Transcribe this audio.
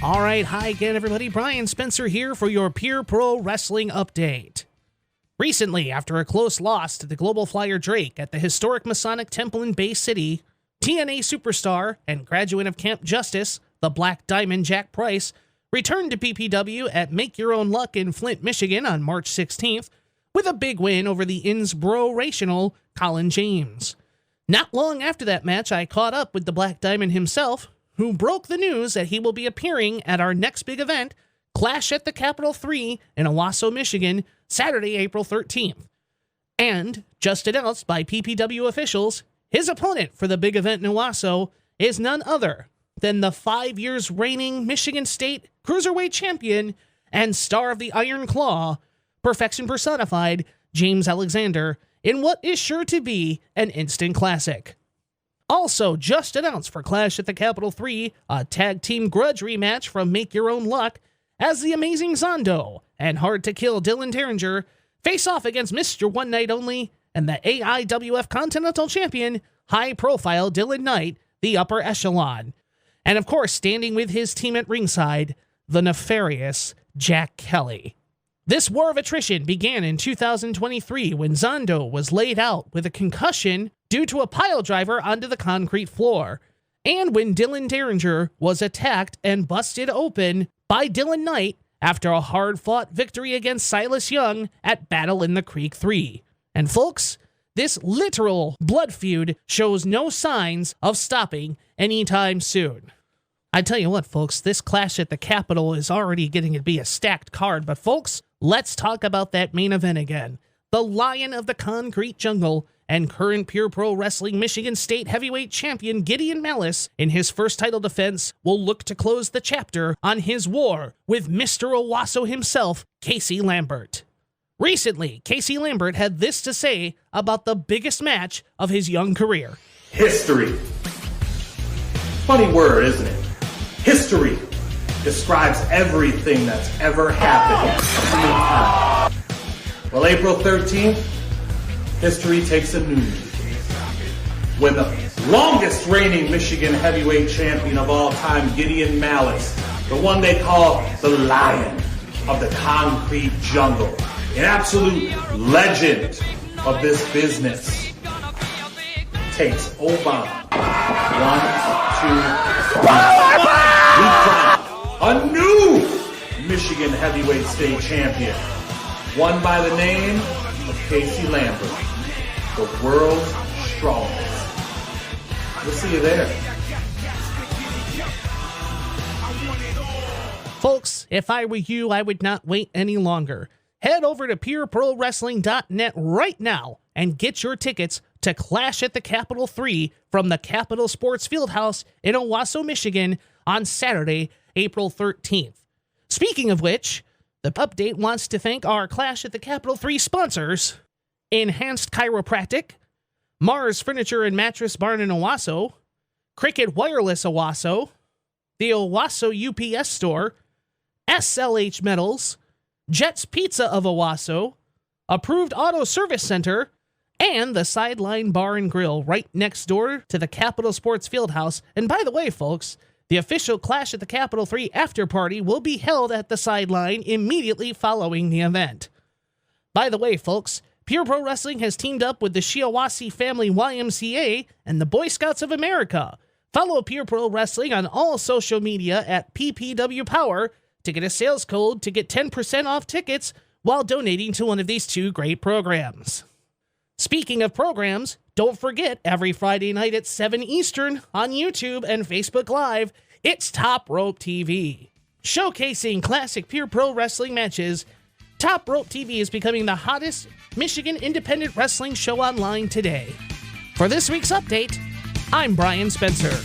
All right, hi again, everybody. Brian Spencer here for your Pure Pro Wrestling update. Recently, after a close loss to the Global Flyer Drake at the historic Masonic Temple in Bay City, TNA superstar and graduate of Camp Justice, the Black Diamond Jack Price, returned to PPW at Make Your Own Luck in Flint, Michigan on March 16th with a big win over the inspirational Colin James. Not long after that match, I caught up with the Black Diamond himself, who broke the news that he will be appearing at our next big event, Clash at the Capitol 3 in Owasso, Michigan, Saturday, April 13th. And, just announced by PPW officials, his opponent for the big event in Owasso is none other than the 5 years reigning Michigan State Cruiserweight Champion and star of the Iron Claw, Perfection Personified, James Alexander, in what is sure to be an instant classic. Also just announced for Clash at the Capitol 3, a tag team grudge rematch from Make Your Own Luck, as the Amazing Zondo and Hard to Kill Dylan Derringer face off against Mr. One Night Only and the AIWF Continental Champion, high-profile Dylan Knight, the upper echelon. And of course, standing with his team at ringside, the nefarious Jack Kelly. This war of attrition began in 2023 when Zondo was laid out with a concussion due to a pile driver onto the concrete floor, and when Dylan Derringer was attacked and busted open by Dylan Knight after a hard-fought victory against Silas Young at Battle in the Creek 3. And folks, this literal blood feud shows no signs of stopping anytime soon. I tell you what, folks, this Clash at the Capitol is already getting to be a stacked card, but folks, let's talk about that main event again. The Lion of the Concrete Jungle and current Pure Pro Wrestling Michigan State Heavyweight Champion Gideon Malice, in his first title defense, will look to close the chapter on his war with Mr. Owasso himself, Casey Lambert. Recently, Casey Lambert had this to say about the biggest match of his young career. History. Funny word, isn't it? History describes everything that's ever happened. Well, April 13th, history takes a new turn when the longest reigning Michigan heavyweight champion of all time, Gideon Malice, the one they call the Lion of the Concrete Jungle, an absolute legend of this business, takes Obama. 1, 2, 3. We crown a new Michigan heavyweight state champion, one by the name of Casey Lambert, the world's strongest. We'll see you there. Folks, if I were you, I would not wait any longer. Head over to pureprowrestling.net right now and get your tickets to Clash at the Capitol 3 from the Capitol Sports Fieldhouse in Owasso, Michigan on Saturday, April 13th. Speaking of which, the update wants to thank our Clash at the Capitol 3 sponsors: Enhanced Chiropractic, Mars Furniture and Mattress Barn in Owasso, Cricket Wireless Owasso, the Owasso UPS Store, SLH Metals, Jets Pizza of Owasso, Approved Auto Service Center, and the Sideline Bar and Grill right next door to the Capitol Sports Fieldhouse. And by the way, folks, the official Clash at the Capitol 3 after party will be held at the Sideline immediately following the event. By the way, folks, Pure Pro Wrestling has teamed up with the Shiawassee Family YMCA and the Boy Scouts of America. Follow Pure Pro Wrestling on all social media at PPW Power to get a sales code to get 10% off tickets while donating to one of these two great programs. Speaking of programs, don't forget every Friday night at 7 Eastern on YouTube and Facebook Live, it's Top Rope TV. Showcasing classic Pure Pro Wrestling matches, Top Rope TV is becoming the hottest Michigan independent wrestling show online today. For this week's update, I'm Brian Spencer.